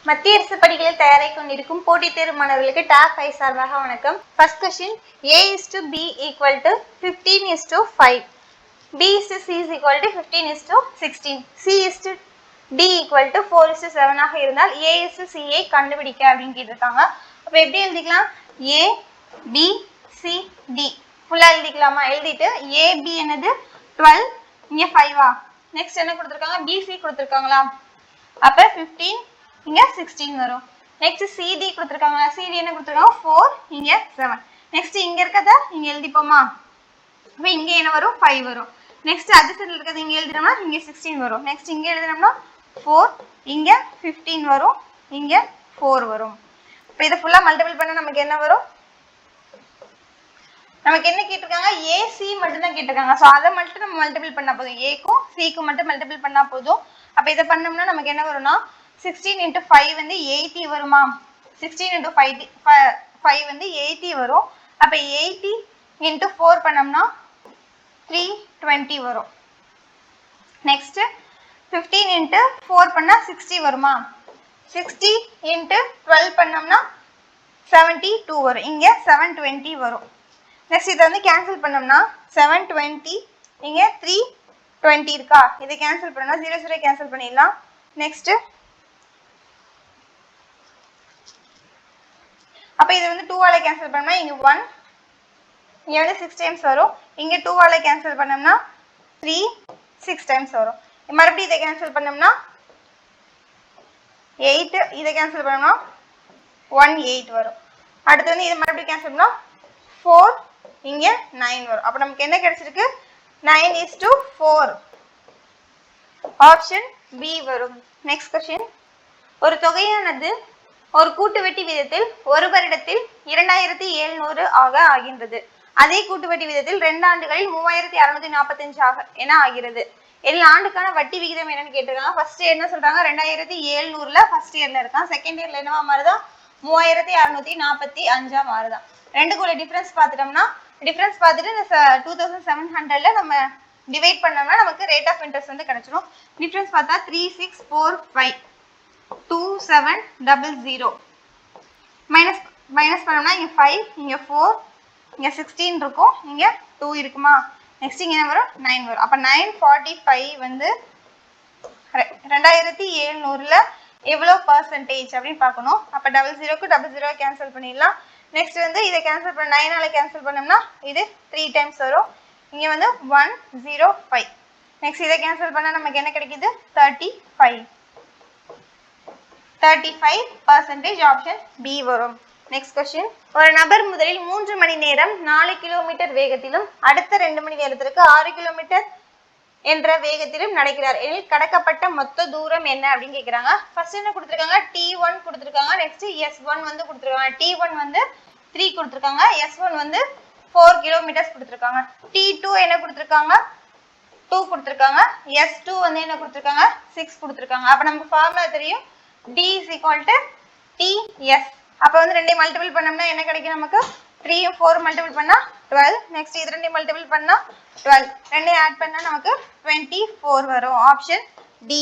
மத்திய அரசு பணிகளில் தயாராகி கொண்டிருக்கும் போட்டித் தேர்வு மாணவர்களுக்கு டாப் 5 சார்பாக வணக்கம். First question A:B = 15:5, B:C = 15:16, C:D = 4:7 ஆக இருந்தால் A:C ஐ கண்டுபிடிக்க அப்படின்னு கேட்டிருக்காங்க. அப்ப எப்படி எழுதிக்கலாம்? A B C D ஃபுல்லா எழுதிக்கலாமா? எழுதிட்டு AB என்னது 12, இங்க 5 நெக்ஸ்ட் என்ன கொடுத்திருக்காங்க? BC கொடுத்திருக்காங்களா? அப்ப 15, இங்க 16 வரும். நெக்ஸ்ட் CD கொடுத்திருக்காங்க. CD என்ன கொடுத்திருக்காங்க? 4, இங்க 7. நெக்ஸ்ட் இங்க இருக்கத இங்க எழுதிப்போமா? அப்ப இங்க என்ன வரும்? 5 வரும். நெக்ஸ்ட் அது சைடுல இருக்கத இங்க எழுதினோம்னா இங்க 16 வரும். நெக்ஸ்ட் இங்க எழுதினோம்னா 4, இங்க 15 வரும், இங்க 4 வரும். இப்ப இத ஃபுல்லா மல்டிபிள் பண்ணா நமக்கு என்ன வரும்? நமக்கு என்ன கேட்டிருக்காங்க? AC மட்டும் தான் கேட்டிருக்காங்க. சோ அத மட்டும் நம்ம மல்டிபிள் பண்ணா போதும். A க்கும் C க்கும் மட்டும் மல்டிபிள் பண்ணா போதும். அப்ப இத பண்ணோம்னா நமக்கு என்ன வரும்னா 16 × 5 வந்து 80 வருமா? 16 × 5 வந்து 80 வரும். அப்ப 80 × 4 பண்ணோம்னா 320 வரும். நெக்ஸ்ட் 15 × 4 பண்ணா 60 வருமா? 60 × 12 பண்ணோம்னா 72 வரும். இங்க 720 வரும். நெக்ஸ்ட் இத வந்து கேன்சல் பண்ணோம்னா 720, இங்க 320 இருக்கா? இத கேன்சல் பண்ணா 0 0 கேன்சல் பண்ணிடலாம். நெக்ஸ்ட் அப்ப இது வந்து 2 ஆல கேன்சல் பண்ணா இங்க 1, இங்க வந்து 6 டைம்ஸ் வரும். இங்க 2 ஆல கேன்சல் பண்ணோம்னா 3 6 டைம்ஸ் வரும். மறுபடியும் இத கேன்சல் பண்ணோம்னா 8, இத கேன்சல் பண்ணோம்னா 1 8 வரும். அடுத்து வந்து இத மறுபடியும் கேன்சல் பண்ணா 4, இங்க 9 வரும். அப்ப நமக்கு என்ன கிடைச்சிருக்கு? 9:4. ஆப்ஷன் B வரும். நெக்ஸ்ட் क्वेश्चन, ஒரு தொகையானது ஒரு கூட்டு வட்டி விகிதத்தில் ஒரு வருடத்தில் 2700 ஆக ஆகின்றது. அதே கூட்டு வட்டி விகிதத்தில் 2 ஆண்டுகளில் 3645 என ஆகிறது. எல்லா ஆண்டுக்கான வட்டி விகிதம் என்னன்னு கேட்டிருக்காங்க. ஃபர்ஸ்ட் என்ன சொல்றாங்க? 2700ல ஃபர்ஸ்ட் இயர்ல இருக்கான். செகண்ட் இயர்ல என்னவா மாறுதா? 3645 மாறுதா. ரெண்டுக்குள்ள டிஃபரன்ஸ் பார்த்துட்டோம்னா டிஃபரன்ஸ் பார்த்துட்டு இந்த 2700ல நம்ம டிவைட் பண்ணோம்னா நமக்கு ரேட் ஆஃப் இன்ட்ரெஸ்ட் வந்து கிடைச்சிடும். டிஃபரன்ஸ் பார்த்தா 3645 2700 மைனஸ் பண்ணோம்னா இங்க 5, இங்க 4, இங்க 16 இருக்கும், இங்க 2 இருக்குமா? நெக்ஸ்ட் இங்க என்ன வரும்? 9 வரும். அப்ப 945 வந்து 2700ல எவ்வளவு பர்சன்டேஜ் அப்படின்னு பார்க்கணும். அப்ப 00க்கு 00 கேன்சல் பண்ணிடலாம். நெக்ஸ்ட் வந்து இதை கேன்சல் பண்ண 9 ஆல கேன்சல் பண்ணோம்னா இது 3 டைம்ஸ் வரும். இங்க வந்து 105. நெக்ஸ்ட் இதை கேன்சல் பண்ணா நமக்கு என்ன கிடைக்குது? 35% ஆப்ஷன் B வரும். நெக்ஸ்ட் क्वेश्चन, ஒரு நபர் முதலில் 3 மணி நேரம் 4 கிலோமீட்டர் வேகத்திலும் அடுத்த 2 மணி நேரத்திற்கு 6 கிலோமீட்டர் என்ற வேகத்திலும் நடக்கிறார் எனில் கடக்கப்பட்ட மொத்த தூரம் என்ன அப்படின்னு கேக்குறாங்க. ஃபர்ஸ்ட் என்ன கொடுத்திருக்காங்க? T1 கொடுத்திருக்காங்க. நெக்ஸ்ட் S1 வந்து கொடுத்திருக்காங்க. T1 வந்து 3 கொடுத்திருக்காங்க. S1 வந்து 4 கிலோமீட்டர்ஸ் கொடுத்திருக்காங்க. T2 என்ன கொடுத்திருக்காங்க? 2 கொடுத்திருக்காங்க. S2 வந்து என்ன கொடுத்திருக்காங்க? 6 கொடுத்திருக்காங்க. அப்ப நமக்கு ஃபார்முலா தெரியும். D = TS. அப்ப வந்து ரெண்டையும் மல்டிபிள் பண்ணோம்னா என்ன கிடைக்கும் நமக்கு? 3 யும் 4 மல்டிபிள் பண்ணா 12. நெக்ஸ்ட் இது ரெண்டையும் மல்டிபிள் பண்ணா 12. ரெண்டையும் ஆட் பண்ணா நமக்கு 24 வரும். Option D.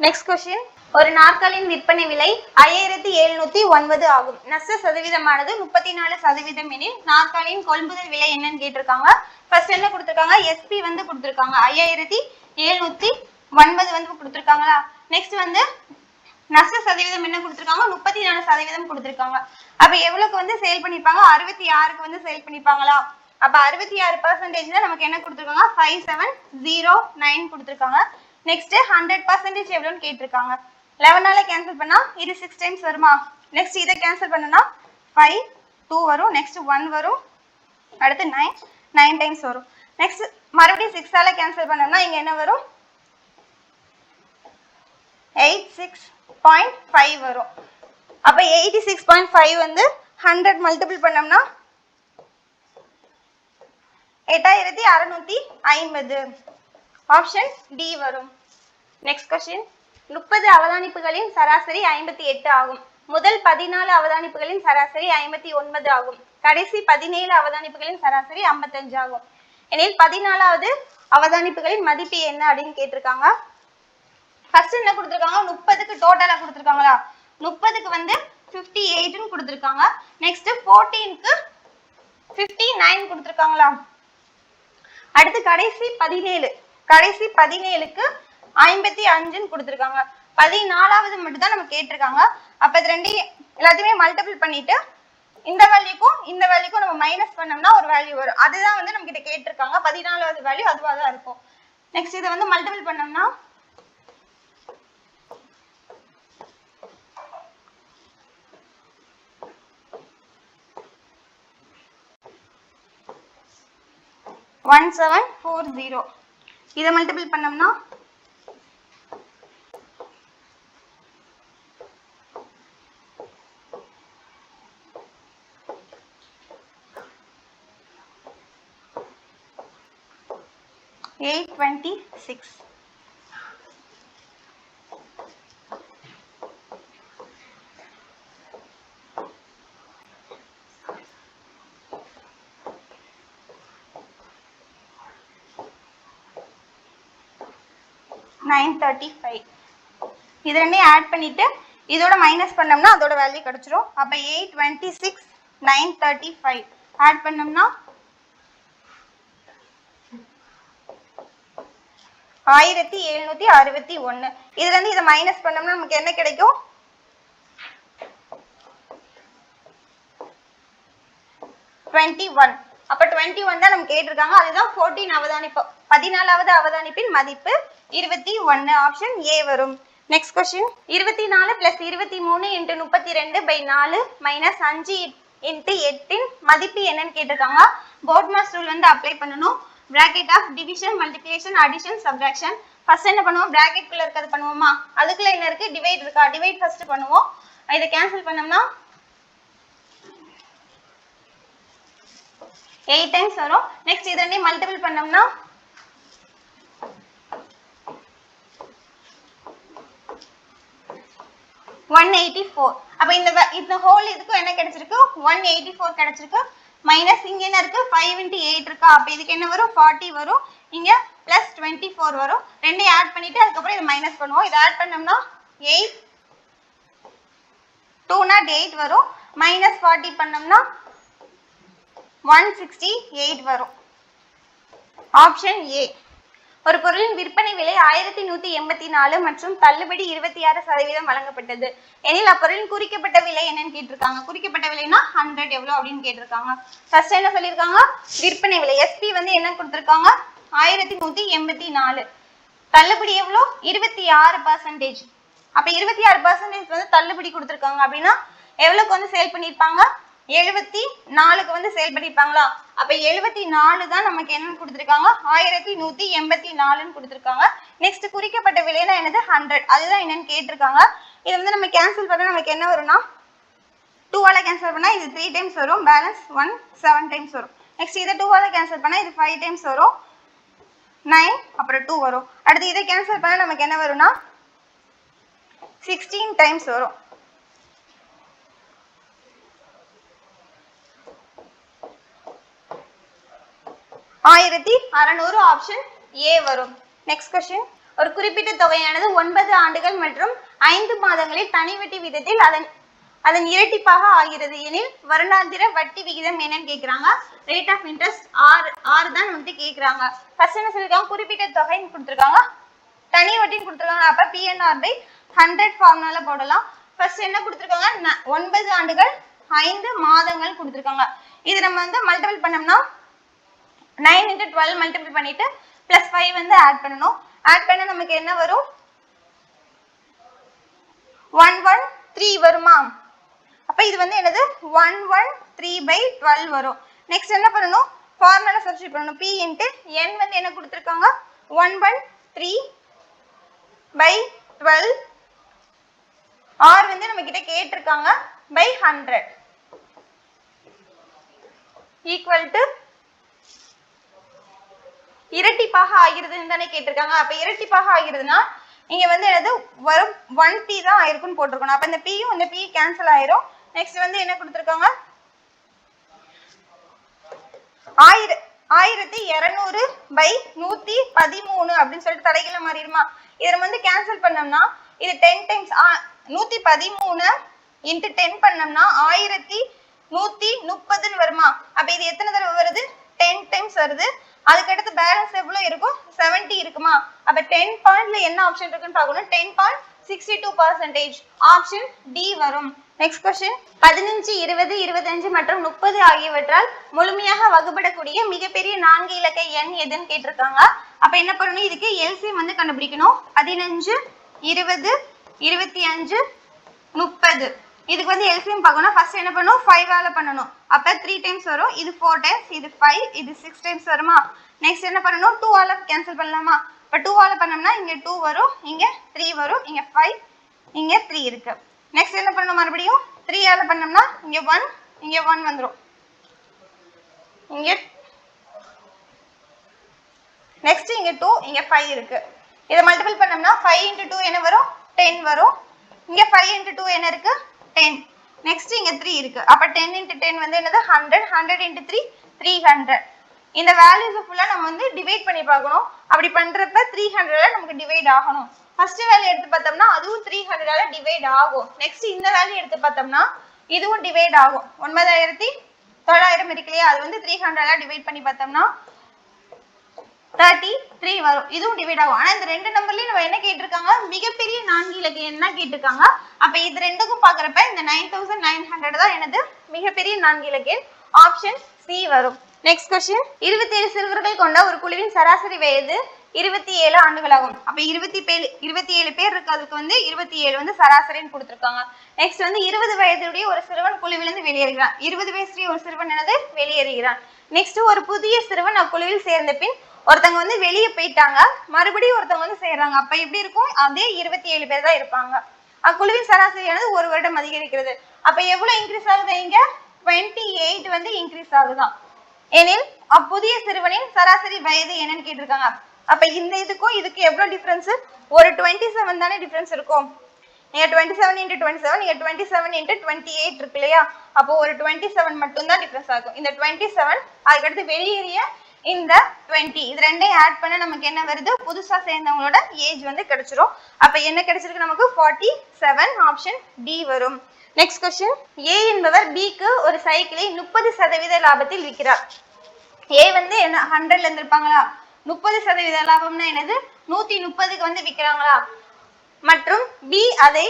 நெக்ஸ்ட் क्वेश्चन, ஒரு நாற்காலியின் விற்பனை விலை 5709 ஆகும். நஷ்ட சதவீதமானது 34% எனில் நாற்காலியின் கொள்முதல் விலை என்னன்னு கேட்டிருக்காங்க. ஃபர்ஸ்ட் என்ன கொடுத்திருக்காங்க? SP வந்து கொடுத்திருக்காங்க. 5709 வந்து கொடுத்திருக்காங்களா? நெக்ஸ்ட் வந்து நஷ்ட சதவீதம் என்ன கொடுத்திருக்காங்க? 34% கொடுத்திருக்காங்க. அப்ப எவ்வளவுக்கு வந்து சேல் பண்ணிருப்பாங்க? 66க்கு வந்து சேல் பண்ணிருப்பாங்களா? அப்ப 66% நமக்கு என்ன கொடுத்திருக்காங்க? 5709 கொடுத்திருக்காங்க. நெக்ஸ்ட் 100% எவ்வளவுன்னு கேட்டிருக்காங்க. 11 ஆல கேன்சல் பண்ணா இது 6 டைம்ஸ் வருமா? நெக்ஸ்ட் இத கேன்சல் பண்ணனா 5 2 வரும். நெக்ஸ்ட் 1 வரும். அடுத்து 9 டைம்ஸ் வரும். நெக்ஸ்ட் மறுபடியும் 6 ஆல கேன்சல் பண்ணோம்னா இங்க என்ன வரும்? 86.5 வரும். அப்ப 86.5 வந்து 100 மல்டிபிள் பண்ணோம்னா 8650. ஆப்ஷன் D வரும். நெக்ஸ்ட் क्वेश्चन, 30 அவதானிப்புகளின் சராசரி 58 ஆகும். முதல் 14 அவதானிப்புகளின் சராசரி 59 ஆகும். கடைசி 17 அவதானிப்புகளின் சராசரி 55 ஆகும். எனில் 14வது அவதானிப்புகளின் மதிப்பு என்ன அப்படின்னு கேட்டிருக்காங்க. ஃபர்ஸ்ட் என்ன கொடுத்திருக்காங்க? 30க்கு டோட்டலா கொடுத்திருக்காங்களா? 30க்கு வந்து 58 கொடுத்திருக்காங்க. நெக்ஸ்ட் 14க்கு 59 கொடுத்திருக்காங்களா? அடுத்து கடைசி 17க்கு 55 கொடுத்திருக்காங்க. 14வது மட்டும் தான் நம்ம கேட்டிருக்காங்க. அப்ப இது ரெண்டையும் எல்லாத்தையுமே மல்டிபிள் பண்ணிட்டு இந்த வேல்யூக்கும் நம்ம மைனஸ் பண்ணோம்னா ஒரு வேல்யூ வரும். அதுதான் வந்து நம்ம கிட்ட கேட்டிருக்காங்க. 14வது வேல்யூ அதுவா தான் இருக்கும். நெக்ஸ்ட் இதை வந்து மல்டிபிள் பண்ணோம்னா 1740. இதை மல்டிபிள் பண்ணோம்னா 826. இது ரெண்டையும் ஆட் பண்ணிட்டு இதோட மைனஸ் பண்ணோம்னா அதோட வேல்யூ கிடைச்சிரும். அப்ப 826 935 ஆட் பண்ணோம்னா 1761. இதுல இருந்து இதை மைனஸ் பண்ணோம்னா நமக்கு என்ன கிடைக்கும்? 21. அப்ப 21 தான் நமக்கு கேட்டிருக்காங்க. அதுதான் 14வது அவதானிப்பின் மதிப்பு 21. ஆப்ஷன் ஏ வரும். நெக்ஸ்ட் கொஸ்டின் 24 + 23 × 32/4 - 5 × 8 மதிப்பு என்னன்னு கேட்டிருக்காங்க. போர்ட் மாஸ் ரூல் வந்து அப்ளை பண்ணணும். bracket of division, multiplication, addition, subtraction. First என்ன பண்ணுவோம்? bracket குள்ள இருக்கிறது பண்ணுவோமா? அதுக்குள்ள என்ன இருக்கு? டிவைட் இருக்கா? டிவைட் ஃபர்ஸ்ட் பண்ணுவோம். இத கேன்சல் பண்ணோம்னா 8 டைம்ஸ் வரும். நெக்ஸ்ட் இத ரெண்டையும் மல்டிபிள் பண்ணோம்னா 184. அப்ப இந்த ஹோல் இதுக்கு என்ன கிடைச்சிருக்கு? 184 கிடைச்சிருக்கு. மைனஸ் இங்க என்ன இருக்கு? 5 × 8 இருக்கா? அப்ப இதுக்கு என்ன வரும்? 40 வரும். இங்க பிளஸ் 24 வரும். ரெண்டையும் ஆட் பண்ணிட்டு அதுக்கப்புறம் இதை மைனஸ் பண்ணுவோம். இதை ஆட் பண்ணோம்னா 208 வரும். மைனஸ் 40 பண்ணோம்னா 168 வரும். Option A. ஒரு பொருளின் விற்பனை விலை 1184 மற்றும் தள்ளுபடி 26% வழங்கப்பட்டது எனில் அப்பொருளின் குறிக்கப்பட்ட விலை என்னன்னு கேட்டிருக்காங்க. குறிக்கப்பட்ட விலைனா 100 எவ்வளவு அப்படின்னு கேட்டிருக்காங்க. ஃபர்ஸ்ட் என்ன சொல்லியிருக்காங்க? விற்பனை விலை எஸ்பி வந்து என்ன கொடுத்திருக்காங்க? 1184. தள்ளுபடி எவ்வளோ? 26%. அப்ப 26% வந்து தள்ளுபடி கொடுத்திருக்காங்க அப்படின்னா எவ்வளவுக்கு வந்து சேல் பண்ணிருப்பாங்க? 74க்கு வந்து சேல் பண்ணிருப்பாங்களா? அப்ப 74 தான் நமக்கு என்னன்னு கொடுத்திருக்காங்க? 1184ன்னு கொடுத்திருக்காங்க. நெக்ஸ்ட் குறிக்கப்பட்ட விலைனா என்னது? 100. அதுதான் என்னன்னு கேட்டிருக்காங்க. இதை வந்து நம்ம கேன்சல் பண்ணா நமக்கு என்ன வரும்னா 2 ஆல கேன்சல் பண்ணா இது 3 டைம்ஸ் வரும். பேலன்ஸ் 1 7 டைம்ஸ் வரும். நெக்ஸ்ட் இதை 2 ஆல கேன்சல் பண்ணா இது 5 டைம்ஸ் வரும். 9 அப்புறம் 2 வரும். அடுத்து இதை கேன்சல் பண்ணா நமக்கு என்ன வரும்னா 16 டைம்ஸ் வரும். 1600. ஆப்ஷன் ஏ வரும். Next question. ஒரு குறிப்பிட்ட தொகையானது 9 ஆண்டுகள் மற்றும் 5 மாதங்களில் தனி வட்டி விகிதத்தில் அதன் இரட்டிப்பாக ஆகிறது எனில் வருடாந்திர வட்டி விகிதம் என்னன்னு கேக்குறாங்க. ரேட் ஆஃப் இன்ட்ரெஸ்ட் ஆர் தான் வந்து கேக்குறாங்க. ஃபர்ஸ்ட் என்ன சொல்லிருக்காங்க? குறிப்பிட்ட தொகைன்னு கொடுத்திருக்காங்க. தனி வட்டின்னு கொடுத்திருக்காங்க. அப்ப PNR/100 ஃபார்முலால போடலாம். ஃபர்ஸ்ட் என்ன கொடுத்திருக்காங்க? 9 ஆண்டுகள் 5 மாதங்கள் கொடுத்திருக்காங்க. இது நம்ம வந்து மல்டிபிள் பண்ணோம்னா 9 × 12 மல்டிபிள் பண்ணிட்டு பிளஸ் 5 வந்து ஆட் பண்ணணும். ஆட் பண்ண நமக்கு என்ன வரும்? 113 வருமா? அப்ப இது வந்து என்னது? 113/12 வரும். நெக்ஸ்ட் என்ன பண்ணணும்? ஃபார்முலா சப்ஸ்டிட்யூட் பண்ணணும். P × n வந்து என்ன கொடுத்திருக்காங்க? 113/12. R வந்து நம்ம கிட்ட கேட்டிருக்காங்க /100 ஈக்குவல் டு இரட்டிப்பாக ஆகிறதுன்னு தானே கேட்டிருக்காங்க. அப்ப இரட்டிப்பாக ஆகிறதுனா இங்க வந்து என்னது வரும்? 1p தான் ஆயிருக்குன்னு போட்டிருக்கணும். அப்ப இந்த p யும் இந்த p கேன்சல் ஆயிரும். நெக்ஸ்ட் வந்து என்ன கொடுத்திருக்காங்க? 1200/113 அப்படின்னு சொல்லிட்டு தலைகீழ மாறிடுமா? இதை நம்ம வந்து கேன்சல் பண்ணோம்னா இது 10 டைம்ஸ் 113 இன்ட்டு 10 பண்ணோம்னா 1130 வருமா? அப்ப இது எத்தனை தடவை வருது? 10 டைம்ஸ் வருது. அதுக்கு அடுத்து பேலன்ஸ் எவ்வளவு இருக்கும்? 70 இருக்குமா? அப்ப 10 பாயிண்ட்ல என்ன ஆப்ஷன் இருக்குன்னு பார்க்கணும். 10.62% ஆப்ஷன் டி வரும். நெக்ஸ்ட் क्वेश्चन 15, 20, 25 மற்றும் 30 ஆகியவற்றால் முழுமையாக வகுப்படக்கூடிய மிகப்பெரிய 4 இலக்க எண் எதுன்னு கேட்டிருக்காங்க. அப்ப என்ன பண்ணணும்? இதுக்கு எல்சிஎம் வந்து கண்டுபிடிக்கணும். 15, 20, 25, 30. இதுக்கு வந்து எல்சிஎம் பார்க்கணும். ஃபர்ஸ்ட் என்ன பண்ணணும்? 5 ஆல பண்ணணும். அப்ப 3 டைம்ஸ் வரும். இது 4 டைம்ஸ், இது 5, இது 6 டைம்ஸ் வருமா? நெக்ஸ்ட் என்ன பண்ணணும்? 2 ஆல கேன்சல் பண்ணலாமா? இப்ப 2 ஆல பண்ணோம்னா இங்க 2 வரும், இங்க 3 வரும், இங்க 5, இங்க 3 இருக்கு. நெக்ஸ்ட் என்ன பண்ணணும்? மறுபடியும் 3 ஆல பண்ணோம்னா இங்க 1, இங்க 1 வந்துரும். இங்க நெக்ஸ்ட் இங்க 2, இங்க 5 இருக்கு. இத மல்டிபிள் பண்ணோம்னா 5 × 2 என்ன வரும்? 10 வரும். இங்க 5 × 2 என்ன இருக்கு? 10. நெக்ஸ்ட் இங்க 3 இருக்கு. அப்ப 10 × 10 வந்து என்னது? 100. 100 × 3 300. இந்த வேல்யூஸ் ஃபுல்லா நம்ம வந்து டிவைட் பண்ணி பார்க்கணும். அப்படி பண்றப்ப 300ல நமக்கு டிவைட் ஆகணும். ஃபர்ஸ்ட் வேல்யூ எடுத்து பார்த்தோம்னா அதுவும் 300ல டிவைட் ஆகும். நெக்ஸ்ட் இந்த வேல்யூ எடுத்து பார்த்தோம்னா இதுவும் டிவைட் ஆகும். 9900 இருக்கு இல்லையா? அது வந்து 300ல டிவைட் பண்ணி பார்த்தோம்னா 33 வரும். இதுவும் டிவைட் ஆகும். ஆனா இந்த ரெண்டு நம்பர்லயும் நம்ம என்ன கேட்டிருக்காங்க? மிகப்பெரிய 4 இலக்க எண் தான் கேட்டிருக்காங்க. அப்ப இது ரெண்டுக்கும் பாக்குறப்ப இந்த 9900 தான் என்னது? மிகப்பெரிய 4 இலக்க எண். ஆப்ஷன் சி வரும். நெக்ஸ்ட் क्वेश्चन 27 சிறுவர்கள் கொண்ட ஒரு குழுவின் சராசரி வயது 27 ஆண்டுகளாகும். அப்ப 27 பேர் இருக்கு. அதுக்கு வந்து 27 வந்து சராசரின்னு கொடுத்திருக்காங்க. நெக்ஸ்ட் வந்து 20 வயதுடைய ஒரு சிறுவன் குழுவிலிருந்து வெளியேறுகிறான். 20 வயசுடைய ஒரு சிறுவன் என்னது? வெளியேறுகிறான். நெக்ஸ்ட் ஒரு புதிய சிறுவன் அக்குழுவில் சேர்ந்த பின் ஒருத்தங்க வந்து வெளியே போயிட்டாங்க, மறுபடியும் ஒருத்தவங்க வந்து சேர்றாங்க. அப்ப எப்படி இருக்கும்? அதே 27 பேர் தான் இருப்பாங்க. அக்குழுவின் சராசரியானது ஒரு வருடம் அதிகரிக்கிறது. அப்ப எவ்வளவு இன்க்ரீஸ் ஆகுது? இங்க 28 வந்து இன்க்ரீஸ் ஆகுதான். எனில் அப்புதிய சிறுவனின் சராசரி வயது என்னன்னு கேட்டிருக்காங்க. அப்ப இந்த இதுக்கும் இதுக்கு எவ்வளவு டிஃபரன்ஸ்? ஒரு 27 தானே டிஃபரன்ஸ் இருக்கும். நீங்க 27 × 27, நீங்க 27 × 28 இருக்கு இல்லையா? அப்போ ஒரு 27 மட்டும் தான் டிஃபரன்ஸ் ஆகும். இந்த 27 அதுக்கு அடுத்து வெளியேறிய இந்த 20 இது ரெண்டையும் ஆட் பண்ண நமக்கு என்ன வருது? புதுசா சேர்ந்தவங்களோட ஏஜ் வந்து கிடைச்சிரும். அப்ப என்ன கிடைச்சிருக்கு நமக்கு? 47. ஆப்ஷன் டி வரும். நெக்ஸ்ட் क्वेश्चन ஏ என்பவர் பிக்கு ஒரு சைக்கிளை 30% லாபத்தில் விற்கிறார். ஏ வந்து என்ன 100ல இருந்து இருப்பாங்களா? 30% லாபம்னா என்னது? 130க்கு வந்து விற்கிறாங்களா? மற்றும் பி அதை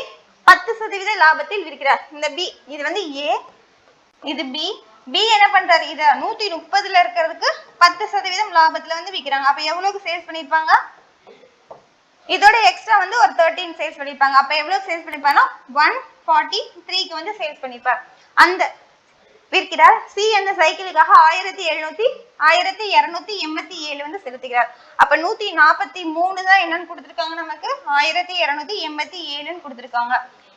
10% லாபத்தில் விற்கிறார். இந்த பி இது வந்து ஏ, இது பி. பி என்ன பண்றாரு? இத 130ல இருக்கிறதுக்கு 10% லாபத்துல வந்து விக்கிறாங்க. அப்ப எவ்வளவுக்கு சேல்ஸ் பண்ணிருப்பாங்க? இதோட எக்ஸ்ட்ரா வந்து ஒரு 13 சேல்ஸ் பண்ணிருப்பாங்க. அப்ப எவ்வளவு சேல்ஸ் பண்ணிருப்பாங்க? 143க்கு வந்து சேல்ஸ் பண்ணிருப்பார். அந்த விற்கிறார். சி அந்த சைக்கிளுக்காக 1287 வந்து செலுத்துகிறார். அப்ப 143 தான் என்னன்னு கொடுத்திருக்காங்க நமக்கு? 1287ன்னு கொடுத்திருக்காங்க.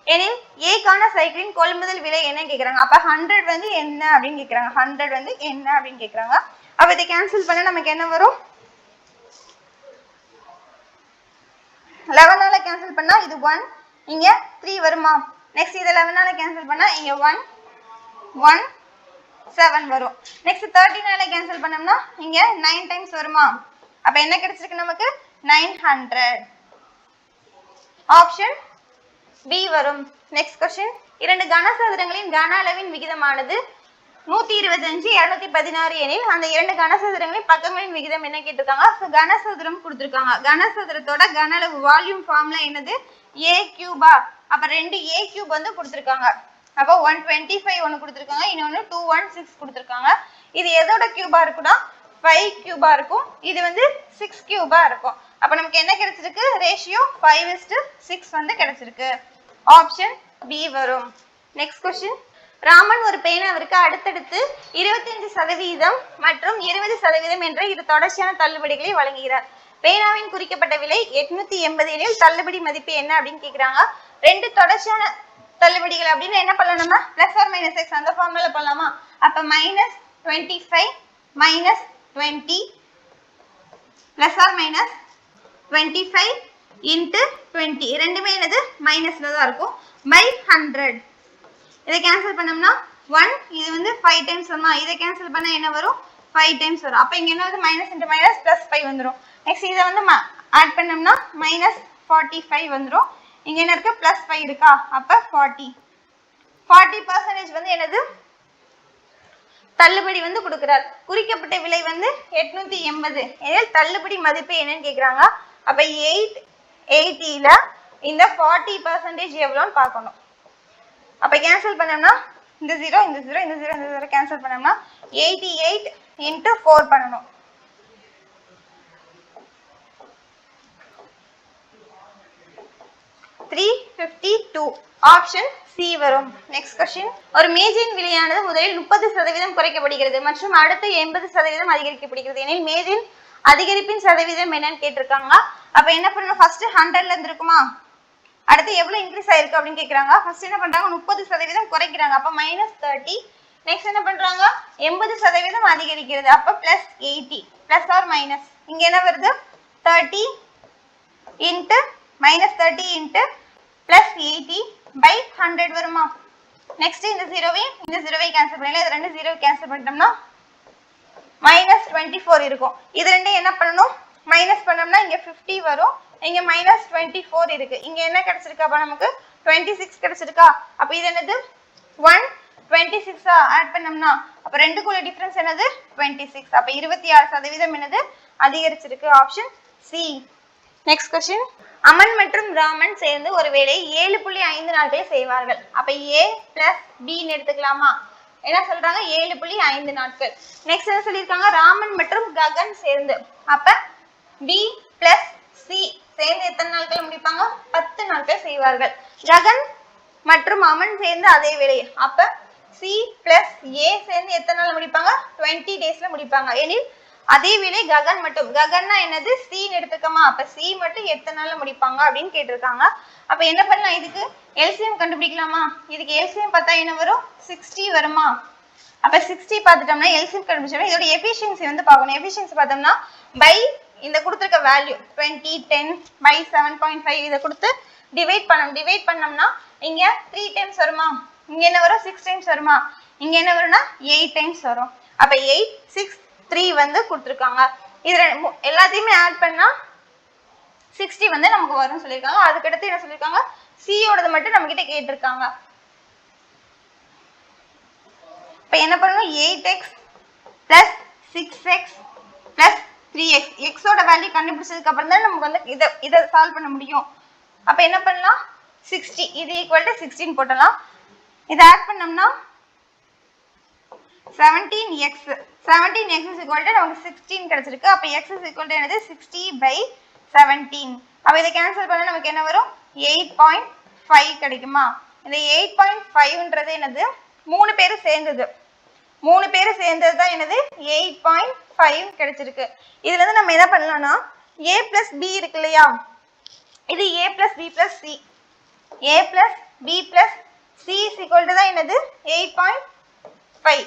எனில் ஏக்கான சைக்கிளின் கொள்முதல் விலை என்ன கேக்குறாங்க. அப்ப 100 வந்து என்ன அப்படின்னு கேக்குறாங்க. 100 வந்து என்ன அப்படின்னு கேக்குறாங்க. அப்ப இதை கேன்சல் பண்ண நமக்கு என்ன வரும்? 11ஆல கேன்சல் பண்ணா இது 1, இங்க 3 வருமா? நெக்ஸ்ட் இத 11ஆல கேன்சல் பண்ணா இங்க 1 1 7 வரும். நெக்ஸ்ட் 13ஆல கேன்சல் பண்ணோம்னா இங்க 9 டைம்ஸ் வருமா? அப்ப என்ன கிடைச்சிருக்கு நமக்கு? 900. ஆப்ஷன் பி வரும். நெக்ஸ்ட் क्वेश्चन இரண்டு கனசதுரங்களின் கன அளவின் விகிதமானது 125 216 எனில் அந்த இரண்டு கனசதுரங்களின் பக்கங்களின் விகிதம் என்ன கேட்டிருக்காங்க. கனசதுரம் கொடுத்திருக்காங்க. கனசதுரத்தோட கன அளவு வால்யூம் ஃபார்முலா என்னது? a Cuba. அப்ப 2 a கியூப் வந்து கொடுத்திருக்காங்க. அப்ப 125 ஒன்னு கொடுத்திருக்காங்க, இன்னொன்னு 216 கொடுத்திருக்காங்க. இது எதோட கியூபா இருக்குன்னா 5 கியூபா இருக்கும். இது வந்து 6 கியூபா இருக்கும். அப்ப நமக்கு என்ன கிடைச்சிருக்கு? ரேஷியோ 5:6 வந்து கிடைச்சிருக்கு. ஆப்ஷன் பி வரும். நெக்ஸ்ட் क्वेश्चन ராமன் ஒரு பேனாவிற்கு அடுத்தடுத்து 25% மற்றும் 20% என்ற இரு தொடர்ச்சியான தள்ளுபடிகளை வழங்குகிறார். பேனாவின் குறிக்கப்பட்ட விலை 880 எனில் தள்ளுபடி மதிப்பு என்ன அப்படின்னு கேக்குறாங்க. ரெண்டு தொடர்ச்சியான தள்ளுபடிகள் அப்படின்னு என்ன பண்ணலாம்? நம்ம பிளஸ் ஆர் மைனஸ் எக்ஸ் அந்த ஃபார்முலால பண்ணலாமா? அப்ப -25 -20 பிளஸ் ஆர் மைனஸ் 25 into 20 ரெண்டுமே என்னது? மைனஸ்ல தான் இருக்கும். by 100 இதை கேன்சல் பண்ணோம்னா 1 இது வந்து 5 டைம்ஸ் வருமா? இதை கேன்சல் பண்ணா என்ன வரும்? 5 டைம்ஸ் வரும். அப்ப இங்க என்ன வருது? மைனஸ் இன்டு மைனஸ் பிளஸ் 5 வந்துரும். நெக்ஸ்ட் இதை வந்து ஆட் பண்ணோம்னா -45 வந்துரும். இங்க என்ன இருக்கு +5 இருக்கா அப்ப 40% வந்து என்னது தள்ளுபடி வந்து கொடுக்கிறார். குறிக்கப்பட்ட விலை வந்து 880. இதில் தள்ளுபடி மதிப்பு என்னன்னு கேக்குறாங்க. அப்ப 880ல இந்த 40% எவ்வளவுன்னு பார்க்கணும். அப்ப கேன்சல் பண்ணோம்னா இந்த 0 இந்த 0 இந்த 0 இந்த 0 கேன்சல் பண்ணோம்னா 88 × 4 பண்ணணும். 352 ஆப்ஷன் சி வரும். Next question. ஒரு மேஜையின் விலையானது முதலில் 30% குறைக்கப்படுகிறது மற்றும் அடுத்து 80% அதிகரிக்கப்படுகிறது எனில் மேஜையின் அதிகரிப்பின் சதவீதம் என்னன்னு கேட்டிருக்காங்க. அப்ப என்ன பண்ணணும் ஃபர்ஸ்ட் 100ல இருந்து இருக்குமா அடுத்து எவ்வளவு இன்க்ரீஸ் ஆயிருக்கு அப்படின்னு கேக்குறாங்க. ஃபர்ஸ்ட் என்ன பண்றாங்க 30% குறைக்கிறாங்க அப்ப -30. நெக்ஸ்ட் என்ன பண்றாங்க 80% அதிகரிக்கிறது அப்ப +80 பிளஸ் ஆர் மைனஸ் இங்க என்ன வருது 30 × -30 × +80/100 வருமா. நெக்ஸ்ட் இந்த 0வை கேன்சல் பண்ணல இது ரெண்டு 0 கேன்சல் பண்ணிட்டோம்னா -24 இருக்கும். இது ரெண்டும் என்ன பண்ணனும் மைனஸ் பண்ணோம்னா இங்க 50 வரும் இங்க -24 இருக்கு. இங்க என்ன கிடைச்சிருக்கு அப்ப நமக்கு 26 கிடைச்சிருக்கா. அப்ப இது என்னது 126 ஆட் பண்ணோம்னா அப்ப ரெண்டுக்குள்ள டிஃபரன்ஸ் என்னது 26. அப்ப 26% என்னது அதிகரிச்சிருக்கு option C. Next question. Aman மற்றும் ராமன் சேர்ந்து ஒரு வேலையை 7.5 நாட்களில் செய்வார்கள். அப்ப A + B ன்னு எடுத்துக்கலாமா. என்ன சொல்றாங்க 7.5 நாட்கள். நெக்ஸ்ட் என்ன சொல்லிருக்காங்க ராமன் மற்றும் ககன் சேர்ந்து அப்ப B + C சேர்ந்து எத்தனை நாட்கள் முடிப்பாங்க 10 நாட்கள் செய்வார்கள். ககன் மற்றும் அமன் சேர்ந்து அதே வேலையை அப்ப C + A சேர்ந்து எத்தனை நாள் முடிப்பாங்க 20 டேஸ்ல முடிப்பாங்க. எனில் அதே வேலை ககன் மட்டும் ககன்னா என்னது C ன்னு எடுத்துக்கமா அப்ப C மட்டும் எத்தனை நாள்ல முடிப்பாங்க அப்படின்னு கேட்டிருக்காங்க. அப்ப என்ன பண்ணலாம் இதுக்கு LCM கண்டுபிடிக்கலாமா. இதுக்கு LCM பார்த்தா என்ன வரும் 60 வருமா. அப்ப 60 பார்த்துட்டோம்னா LCM கண்டுபிடிச்சோம்னா இதோட எஃபிஷியன்சி வந்து பார்க்கணும். எஃபிஷியன்சி பார்த்தோம்னா பை இந்த கொடுத்திருக்க வேல்யூ 20 10/7.5 இத கொடுத்து டிவைட் பண்ணணும். டிவைட் பண்ணோம்னா இங்க 3 டைம்ஸ் வருமா இங்க என்ன வரும் 6 டைம்ஸ் வருமா இங்க என்ன வரும்னா 8 டைம்ஸ் வரும். அப்ப 8 6 3 வந்து கொடுத்திருக்காங்க. இது எல்லாத்தையுமே ஆட் பண்ணா 60 வந்து நமக்கு வரும்னு சொல்லிருக்காங்க. அதுக்கு அடுத்து என்ன சொல்லிருக்காங்க C யோடது மட்டும் நம்ம கிட்ட கேட்டிருக்காங்க. இப்ப என்ன பண்ணனும் 8x + 6x + 3x x ஓட வேல்யூ கண்டுபிடிச்சதுக்கு அப்புறம் தான் நமக்கு வந்து இத சால்வ் பண்ண முடியும். அப்ப என்ன பண்ணலாம் 60 இது = 16 போடலாம். இத ஆட் பண்ணோம்னா 17x நமக்கு 16 கிடைச்சிருக்கு. அப்ப x என்னது 60/17. அப்ப இத கேன்சல் பண்ணா நமக்கு என்ன வரும் 8.5 கிடைக்குமா. இந்த 8.5ன்றது என்னது மூணு பேர் சேர்ந்தது தான் என்னது 8.5 கிடைச்சிருக்கு. இதுல இருந்து நம்ம என்ன பண்ணலாம்னா a + b இருக்கு இல்லையா இது a + b + c a + b + c தான் என்னது 8.5.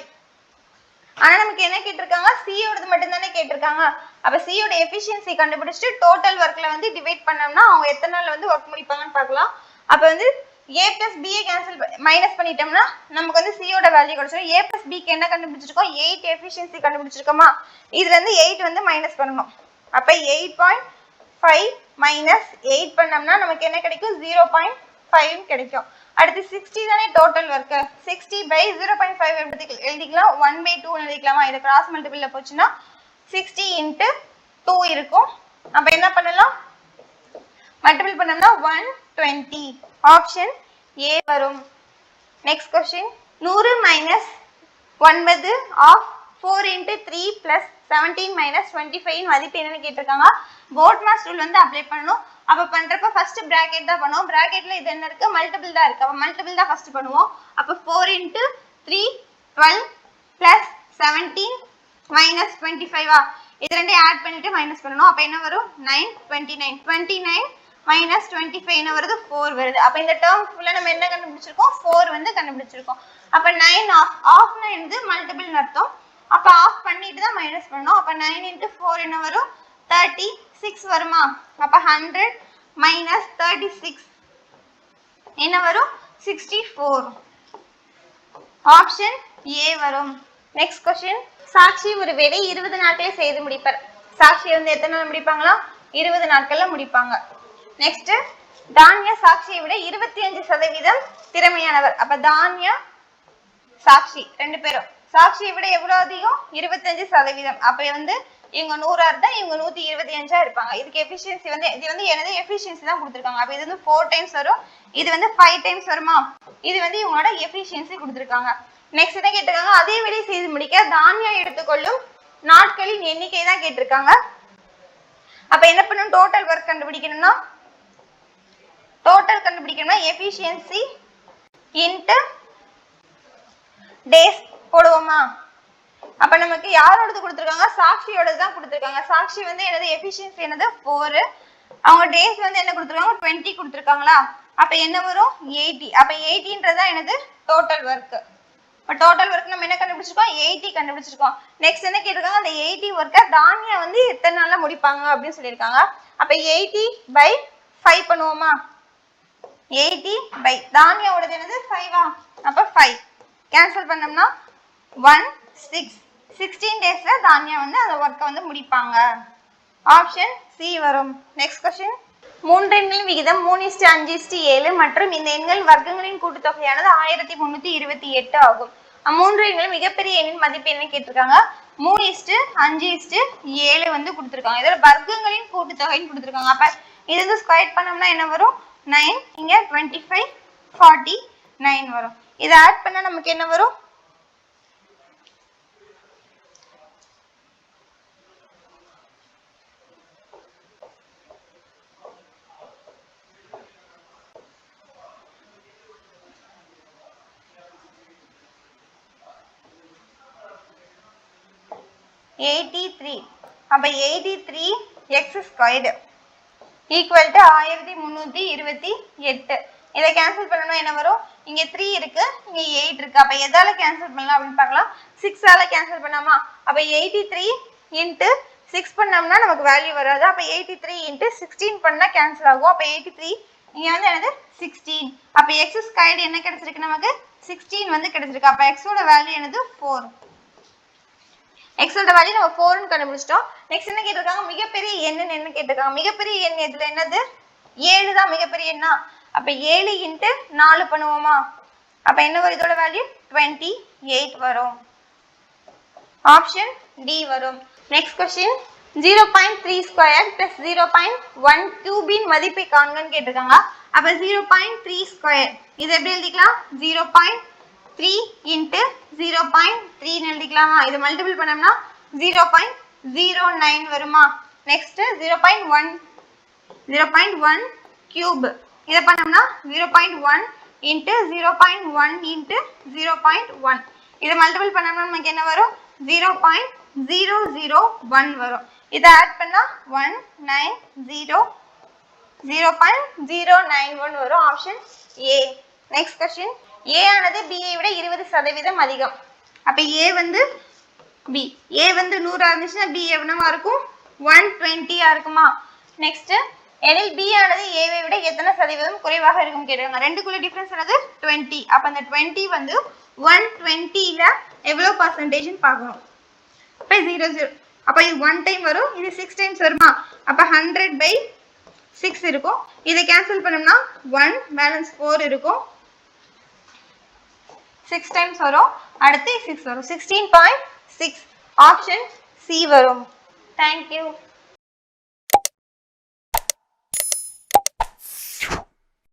ஆனா நமக்கு என்ன கேட்டிருக்காங்க C யோடது மட்டும் தானே கேட்டிருக்காங்க. அப்ப C யோட எஃபிஷியன்சி கண்டுபிடிச்சிட்டு டோட்டல் வர்க்ல வந்து டிவைட் பண்ணோம்னா அவங்க எத்தனை நாள்ல வந்து வர்க் முடிப்பாங்கன்னு பார்க்கலாம். அப்ப வந்து a + b கேன்சல் மைனஸ் பண்ணிட்டோம்னா நமக்கு வந்து C யோட வேல்யூ கிடைச்சிரும். a + b க்கு என்ன கண்டுபிடிச்சிருக்கோம் 8 எஃபிஷியன்சி கண்டுபிடிச்சிருக்கோமா. இதுல இருந்து 8 வந்து மைனஸ் பண்ணனும். அப்ப 8.5 - 8 பண்ணோம்னா நமக்கு என்ன கிடைக்கும் 0.5 கிடைக்கும். அடுத்து 60 தானே டோட்டல் வர்க் 60/0.5 எழுதிக்கலாம் 1/2 எழுதிக்கலாமா. இத கிராஸ் மல்டிபிள்ல போச்சுனா 60 × 2 இருக்கும். அப்ப என்ன பண்ணலாம் மல்டிபிள் பண்ணோம்னா 120 ஆப்ஷன் A வரும். நெக்ஸ்ட் क्वेश्चन 100 - 9 ஆஃப் 4 × 3 + 17 - 25 இன் மதிப்பு என்னன்னு கேட்டிருக்காங்க. போட்மாஸ் ரூல் வந்து அப்ளை பண்ணனும். அப்ப பண்றப்ப ஃபர்ஸ்ட் பிராக்கெட் தான் பண்ணுவோம். பிராக்கெட்ல இது என்ன இருக்கு மல்டிபிள் தான் இருக்கு. அப்ப மல்டிபிள் தான் ஃபர்ஸ்ட் பண்ணுவோம். அப்ப 4 × 3 12 + 17 - 25 இது ரெண்டையும் ஆட் பண்ணிட்டு மைனஸ் பண்ணனும். அப்ப என்ன வரும் 9 29 29 - 25 என்ன வருது 4 வருது. அப்ப இந்த டேர்ம் ஃபுல்லா நம்ம என்ன கண்டுபிடிச்சிருக்கோம் 4 வந்து கண்டுபிடிச்சிருக்கோம். அப்ப 9 ஆஃப்னா என்னது மல்டிபிள்னு அர்த்தம். அப்ப ஆஃப் பண்ணிட்டு தான் மைனஸ் பண்ணனும். அப்ப 9 × 4 என்ன வரும் 36 வருமா. அப்ப 100 - 36 என்ன வரும் 64 ஆப்ஷன் A வரும். நெக்ஸ்ட் क्वेश्चन சாட்சி ஒரு வேலை 20 நாட்களில் செய்து முடிப்பார். சாட்சி வந்து எத்தனை நாள் முடிப்பாங்களா 20 நாட்கள்ல முடிப்பாங்க. நெக்ஸ்ட் தானியா சாக்ஷியை விட 25% திறமையானவர். அப்ப தானியா சாக்ஷி ரெண்டு பேரும் சாக்ஷியை விட எவ்வளவு அதிகம்? 25%. அப்ப வந்து இவங்க 100 இருந்தா இவங்க 125 இருப்பாங்க. இதுக்கு எஃபிஷியன்சி வந்து இது வந்து எனது எஃபிஷியன்சி தான் கொடுத்துருக்காங்க. அப்ப இது வந்து 4 டைம்ஸ் வரும், இது வந்து 5 டைம்ஸ் வருமா? இது வந்து இவங்களோட எஃபிஷியன்சி கொடுத்துருக்காங்க. நெக்ஸ்ட் என்ன கேட்டிருக்காங்க? அதே வேலை செய்து முடிக்க தானியா எடுத்துக்கொள்ளும் நாட்களின் எண்ணிக்கை தான் கேட்டிருக்காங்க. அப்ப என்ன பண்ணணும்? டோட்டல் ஒர்க் கண்டுபிடிக்கணும்னா எஃபிஷியன்சி இன்டு டேஸ் போடுவோமா? அப்ப நமக்கு யாரோடது கொடுத்துருக்காங்க? சாக்ஷியோடது தான் கொடுத்துருக்காங்க. சாக்ஷி வந்து என்னது? எஃபிஷியன்சி என்னது? 4. அவங்க டேஸ் வந்து என்ன கொடுத்துருக்காங்க? 20 கொடுத்துருக்காங்களா? அப்ப என்ன வரும்? 80. அப்ப 80ன்றதா என்னது? Total work. இப்ப டோட்டல் ஒர்க் நம்ம என்ன கண்டுபிடிச்சிருக்கோம்? 80 கண்டுபிடிச்சிருக்கோம். நெக்ஸ்ட் என்ன கேட்டிருக்காங்க? அந்த 80 ஒர்க்கை தானியா வந்து எத்தனை நாள்ல முடிப்பாங்க அப்படின்னு சொல்லியிருக்காங்க. அப்ப 80/5 பண்ணுவோமா? 80 தானியாவோடது என்னது? 5. அப்ப 5 கேன்சல் பண்ணோம்னா 1 6 16 டேஸ்ல தானியா வந்து அந்த ஒர்க்கை வந்து முடிப்பாங்க. ஆப்ஷன் சி வரும். Next question. மூன்று எண்களின் விகிதம் 3:5:7 மற்றும் இந்த எண்கள் வர்க்கங்களின் கூட்டுத்தொகையானது 1328 ஆகும். மூன்று எண்களும் மிகப்பெரிய எண்ணின் மதிப்பு என்ன கேட்டிருக்காங்க? 3:5:7 வந்து கொடுத்துருக்காங்க. இதோட வர்க்கங்களின் கூட்டுத்தொகைன்னு கொடுத்துருக்காங்க. அப்ப இது வந்து ஸ்கொயர் பண்ணோம்னா என்ன வரும்? 9. இங்க 25 49 வரும். இதை ஆட் பண்ணா நமக்கு என்ன வரும்? 83. அப்ப 83x ஸ்கொயர்டு ஈக்குவல் டு 1328. இதை கேன்சல் பண்ணணும் என்ன வரும்? இங்க 3 இருக்கு, இங்க 8 இருக்கு. அப்ப எதால கேன்சல் பண்ணலாம் அப்படின்னு பார்க்கலாம். 6ஆல கேன்சல் பண்ணாமா? அப்ப 83 இன்ட்டு 6 பண்ணோம்னா நமக்கு வேல்யூ வராது. அப்ப 83 இன்ட்டு 16 பண்ணா கேன்சல் ஆகும். அப்ப 83 இங்க வந்து என்னது? 16. அப்ப x ஸ்கொயர்டு என்ன கிடைச்சிருக்கு? நமக்கு 16 வந்து கிடைச்சிருக்கு. அப்ப x ஓட வேல்யூ என்னது? 4. x ஓட வேல்யூ நம்ம 4 ன்னு கண்டுபிடிச்சிட்டோம். நெக்ஸ்ட் என்ன கேட்டிருக்காங்க? மிகப்பெரிய எண் என்ன கேட்டிருக்காங்க? மிகப்பெரிய எண் இதுல என்னது? 7 தான் மிகப்பெரிய எண்ணா. அப்ப 7 இன்ட்டு 4 பண்ணுவோமா? அப்ப என்ன வரும்? இதோட வேல்யூ 28 வரும். ஆப்ஷன் டி வரும். Next question. 0.3 ஸ்கொயர் பிளஸ் 0.1 கியூபின் மதிப்பை காண்கன்னு கேட்டிருக்காங்க. அப்ப 0.3 ஸ்கொயர் இது எப்படி எழுதிக்கலாம்? 0.3 இன்ட்டு 0.3 எழுதிக்கலாமா? இது மல்டிபிள் பண்ணோம்னா 0.09 வருமா? நெக்ஸ்ட் 0.1 கியூப் இதை பண்ணோம்னா 0.1 இன்ட்டு 0.1 இன்ட்டு 0.1 இதை மல்டிபிள் பண்ணோம்னா நமக்கு என்ன வரும்? 0.001 வரும். இதை ஆட் பண்ணா 0.091 வரும். Option A. Next question. A ஆனது B ஐ விட 20% அதிகம். அப்ப A வந்து B. A வந்து 100 இருந்துச்சுன்னா B எவ்வளவா இருக்கும்? 120 இருக்குமா? நெக்ஸ்ட் எனில் B ஆனது A வை விட எத்தனை சதவீதம் குறைவாக இருக்கும் கேட்டாங்க. ரெண்டுக்குள்ள டிஃபரன்ஸ் என்னது? 20. அப்ப அந்த 20 வந்து 120ல எவ்வளவு பர்சன்டேஜ் பார்க்கணும். அப்ப 0 அப்ப இது 1 டைம் வரும், இது 6 டைம்ஸ் வருமா? அப்ப 100/6 இருக்கும். இதை கேன்சல் பண்ணோம்னா 1 பேலன்ஸ் 4 இருக்கும். 6 டைம்ஸ் வரும், அடுத்து 6 வரும். 16.6 ஆப்ஷன் சி வரும். தேங்க்யூ.